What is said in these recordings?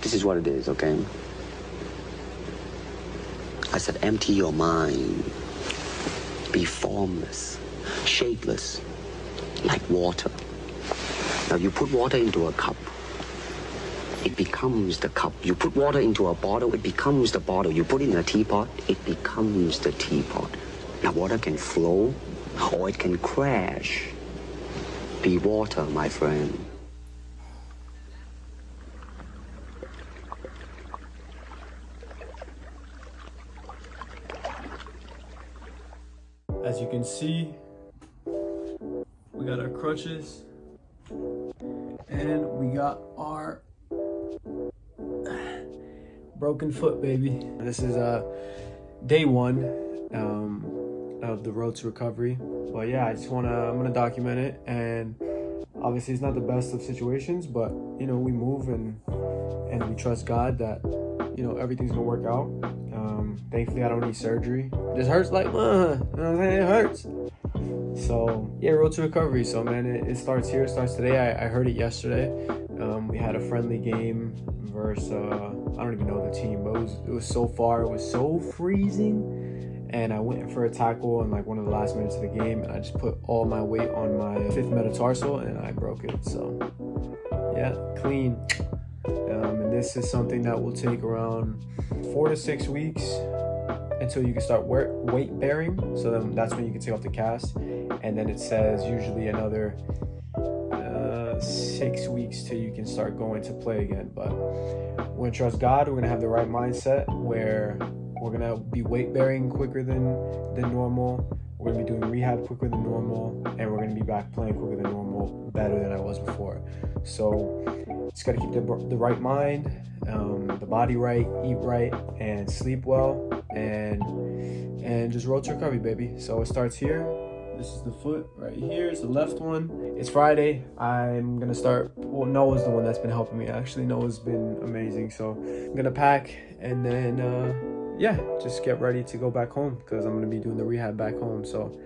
This is what it is, okay? I said empty your mind. Be formless, shapeless, like water. Now you put water into a cup, it becomes the cup. You put water into a bottle, it becomes the bottle. You put it in a teapot, it becomes the teapot. Now water can flow or it can crash. Be water, my friend. As you can see, we got our crutches and we got our broken foot, baby. This is day one of the road to recovery. But yeah, I'm gonna document it, and obviously it's not the best of situations, but you know, we move and we trust God that, you know, everything's gonna work out. Thankfully I don't need surgery. It just hurts like, you know what I'm saying? It hurts. So yeah, road to recovery. So man, it starts here, it starts today. I heard it yesterday. We had a friendly game versus I don't even know the team, but it was so far, it was so freezing, and I went for a tackle in like one of the last minutes of the game, and I just put all my weight on my 5th metatarsal and I broke it. So yeah, clean. And this is something that will take around 4 to 6 weeks until you can start weight bearing. So then that's when you can take off the cast, and then it says usually another 6 weeks till you can start going to play again. But we're gonna trust God. We're gonna have the right mindset where we're gonna be weight bearing quicker than normal. We're gonna be doing rehab quicker than normal, and we're gonna be back playing quicker than normal, better than I was before. So just gotta keep the right mind, the body right, eat right, and sleep well, and just road to recovery, baby. So it starts here. This is the foot right here. It's the left one. It's Friday. I'm gonna start. Well, Noah's the one that's been helping me. Actually, Noah's been amazing. So I'm gonna pack and then yeah, just get ready to go back home, because I'm gonna be doing the rehab back home. So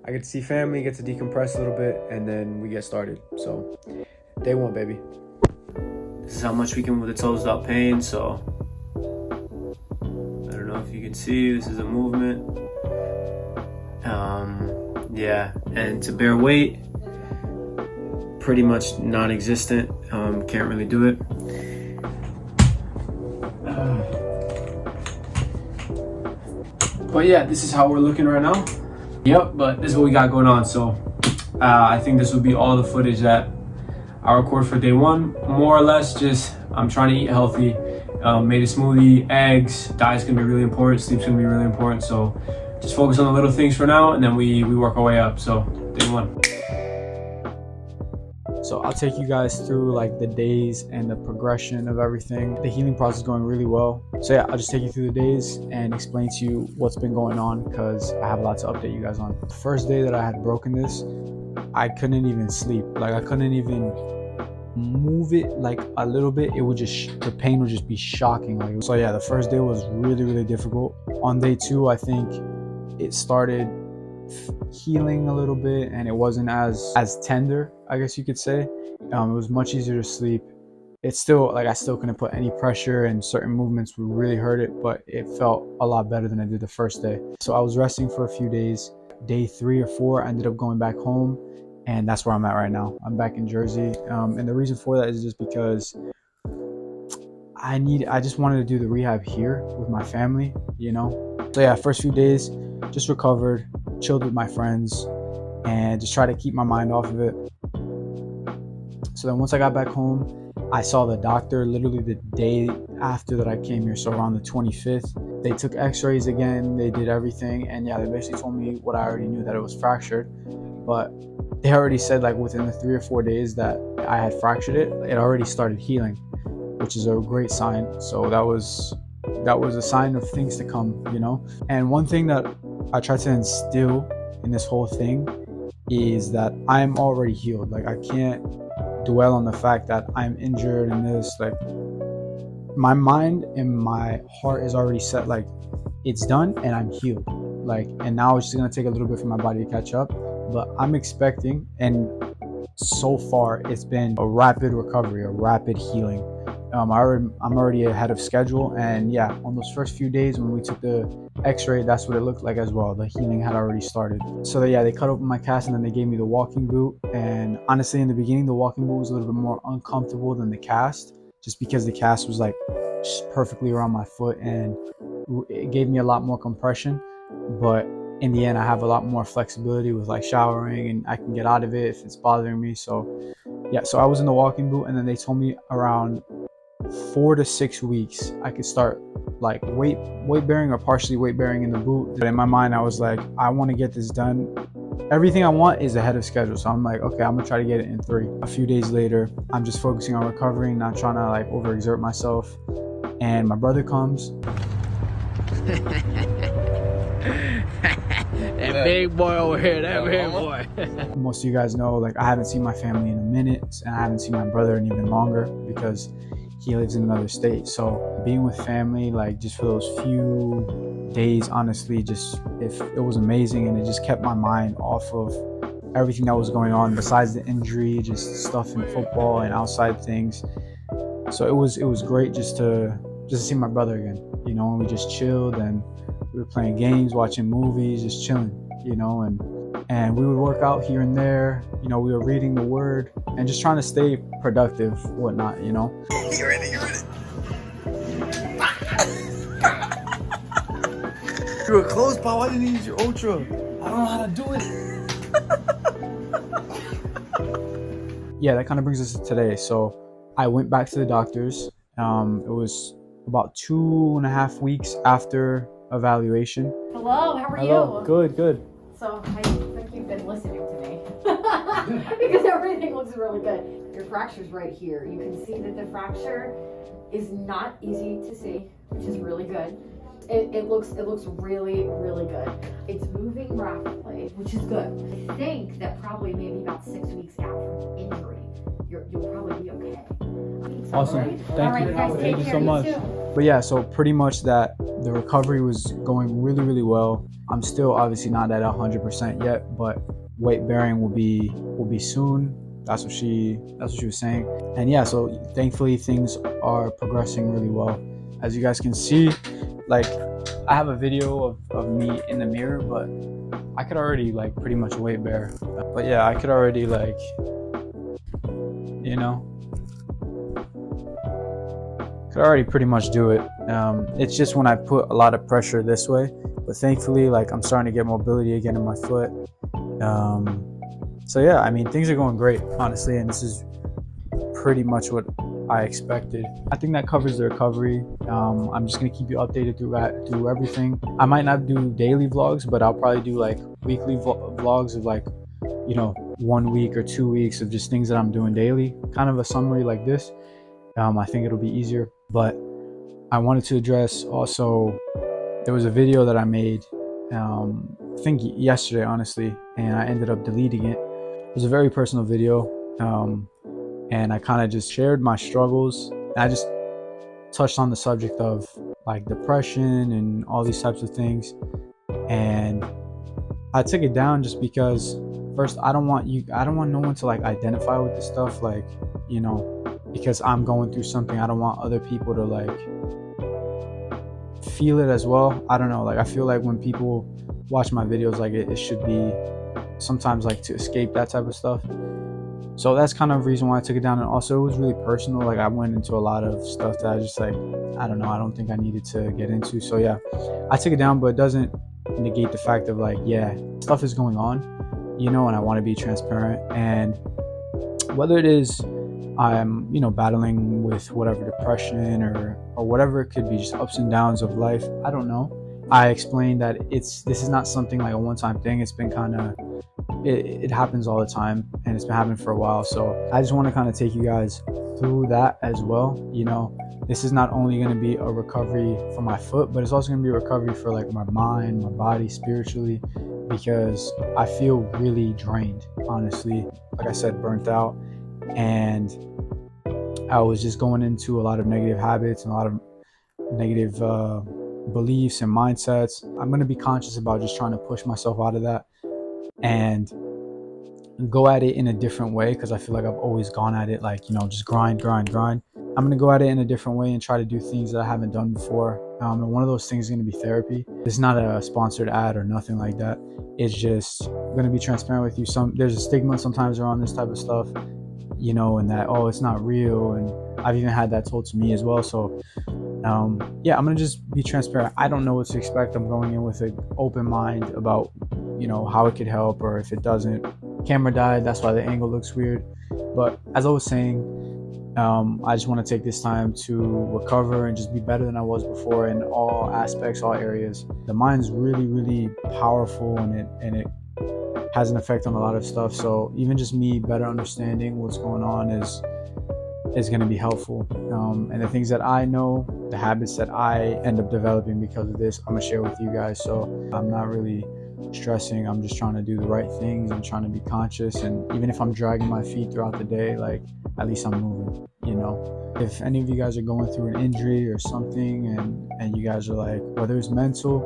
I get to see family, get to decompress a little bit, and then we get started. So day one, baby. This is how much we can move the toes without pain. So I don't know if you can see. This is a movement. Yeah, and to bear weight, pretty much non-existent. Can't really do it. But yeah, this is how we're looking right now. Yep, but this is what we got going on. So I think this will be all the footage that I record for day one. More or less, just I'm trying to eat healthy. Made a smoothie, eggs. Diet's gonna be really important. Sleep's gonna be really important. So just focus on the little things for now, and then we work our way up. So day one. So I'll take you guys through like the days and the progression of everything. The healing process is going really well. So yeah, I'll just take you through the days and explain to you what's been going on, because I have a lot to update you guys on. The first day that I had broken this, I couldn't even sleep. Like I couldn't even move it like a little bit. It would just, the pain would just be shocking. Like, so yeah, the first day was really, really difficult. On day two, I think it started healing a little bit, and it wasn't as tender, I guess you could say. It was much easier to sleep. It's still like I still couldn't put any pressure, and certain movements would really hurt it, but it felt a lot better than I did the first day. So I was resting for a few days. Day 3 or 4, I ended up going back home, and that's where I'm at right now. I'm back in Jersey, and the reason for that is just because I just wanted to do the rehab here with my family, you know. So yeah, first few days just recovered, chilled with my friends, and just try to keep my mind off of it. So then once I got back home, I saw the doctor literally the day after that I came here, so around the 25th. They took x-rays again, they did everything, and yeah, they basically told me what I already knew, that it was fractured. But they already said like within the 3 or 4 days that I had fractured it, it already started healing, which is a great sign. So that was a sign of things to come, you know. And one thing that I try to instill in this whole thing is that I'm already healed. Like I can't dwell on the fact that I'm injured and this. Like my mind and my heart is already set, like it's done and I'm healed. Like, and now it's just gonna take a little bit for my body to catch up, but I'm expecting, and so far it's been a rapid recovery, a rapid healing. I'm already ahead of schedule. And yeah, on those first few days when we took the x-ray, that's what it looked like as well. The healing had already started. So yeah, they cut open my cast and then they gave me the walking boot. And honestly, in the beginning, the walking boot was a little bit more uncomfortable than the cast, just because the cast was like just perfectly around my foot and it gave me a lot more compression. But in the end, I have a lot more flexibility with like showering, and I can get out of it if it's bothering me. So yeah, so I was in the walking boot, and then they told me around 4 to 6 weeks I could start like weight bearing or partially weight bearing in the boot. But in my mind, I was like, I want to get this done. Everything I want is ahead of schedule. So I'm like, okay, I'm gonna try to get it in 3. A few days later, I'm just focusing on recovering, not trying to like overexert myself. And my brother comes. That big boy over here, that big boy. Most of you guys know, like, I haven't seen my family in a minute, and I haven't seen my brother in even longer because he lives in another state. So being with family, like, just for those few days, honestly, just it was amazing, and it just kept my mind off of everything that was going on besides the injury, just stuff in football and outside things. So it was great just to see my brother again, you know, and we just chilled, and we were playing games, watching movies, just chilling, you know, and we would work out here and there, you know, we were reading the word and just trying to stay productive, whatnot, you know. You're in it. You were close, Paul. Why didn't you use your ultra? I don't know how to do it. Yeah, that kind of brings us to today. So I went back to the doctors. It was about 2.5 weeks after evaluation. Hello, how are Hello. you? Good. So I think you've been listening to me because everything looks really good. Your fracture's right here. You can see that the fracture is not easy to see, which is really good. It looks really, really good. It's moving rapidly, which is good. I think that probably maybe about 6 weeks out from injury, you'll probably be okay. Awesome. All right? Thank All right, you. guys, take Thank you care. so much. too. But yeah, so pretty much that the recovery was going really, really well. I'm still obviously not at 100% yet, but weight bearing will be soon. That's what she was saying. And yeah, so thankfully things are progressing really well. As you guys can see, like, I have a video of me in the mirror, but I could already like pretty much weight bear. But yeah, I could already like, you know, could already pretty much do it. It's just when I put a lot of pressure this way, but thankfully, like, I'm starting to get mobility again in my foot. So yeah, I mean, things are going great, honestly, and this is pretty much what I expected. I think that covers the recovery. I'm just gonna keep you updated through everything. I might not do daily vlogs, but I'll probably do like weekly vlogs of like, you know, 1 week or 2 weeks of just things that I'm doing daily, kind of a summary like this. I think it'll be easier. But I wanted to address also, there was a video that I made, I think yesterday, honestly, and I ended up deleting it. It was a very personal video, and I kind of just shared my struggles. I just touched on the subject of like depression and all these types of things, and I took it down just because, first, I don't want no one to like identify with this stuff, like, you know, because I'm going through something. I don't want other people to like feel it as well. I don't know, like, I feel like when people watch my videos, like, it should be sometimes like to escape that type of stuff. So that's kind of the reason why I took it down. And also, it was really personal. Like, I went into a lot of stuff that I just like, I don't know, I don't think I needed to get into. So yeah, I took it down, but it doesn't negate the fact of like, yeah, stuff is going on, you know, and I want to be transparent. And whether it is I'm, you know, battling with whatever depression or whatever it could be, just ups and downs of life, I don't know. I explained that this is not something like a one-time thing. It's been kind of, it happens all the time, and it's been happening for a while. So I just want to kind of take you guys through that as well. You know, this is not only going to be a recovery for my foot, but it's also going to be a recovery for like my mind, my body, spiritually, because I feel really drained, honestly. Like I said, burnt out, and I was just going into a lot of negative habits and a lot of negative beliefs and mindsets. I'm going to be conscious about just trying to push myself out of that and go at it in a different way, because I feel like I've always gone at it like, you know, just grind. I'm going to go at it in a different way and try to do things that I haven't done before. And one of those things is going to be therapy. It's not a sponsored ad or nothing like that. It's just going to be transparent with you. There's a stigma sometimes around this type of stuff, you know, and that, oh, it's not real. And I've even had that told to me as well. So yeah, I'm going to just be transparent. I don't know what to expect. I'm going in with an open mind about, you know, how it could help or if it doesn't. Camera died. That's why the angle looks weird. But as I was saying, I just want to take this time to recover and just be better than I was before in all aspects, all areas. The mind's really, really powerful, and it has an effect on a lot of stuff. So even just me better understanding what's going on is going to be helpful. And the things that I know, the habits that I end up developing because of this, I'm gonna share with you guys. So I'm not really stressing. I'm just trying to do the right things. I'm trying to be conscious, and even if I'm dragging my feet throughout the day, like, at least I'm moving, you know. If any of you guys are going through an injury or something, and you guys are like, whether it's mental,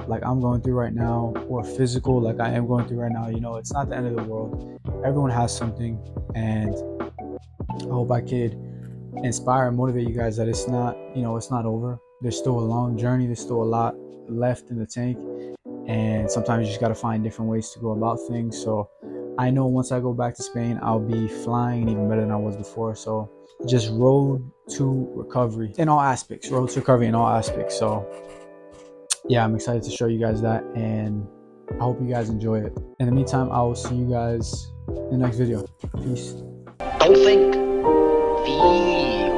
like I'm going through right now, or physical, like I am going through right now, you know, it's not the end of the world. Everyone has something, and I hope I could inspire and motivate you guys that it's not, you know, it's not over. There's still a long journey. There's still a lot left in the tank, and sometimes you just got to find different ways to go about things. So I know once I go back to Spain, I'll be flying even better than I was before. So just road to recovery in all aspects, road to recovery in all aspects. So yeah, I'm excited to show you guys that, and I hope you guys enjoy it. In the meantime, I will see you guys in the next video. Peace. Don't think, feel.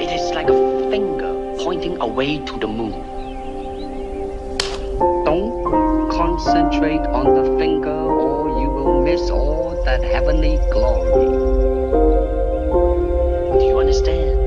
It is like a finger pointing away to the moon. Don't concentrate on the finger, or you will miss all that heavenly glory. Do you understand?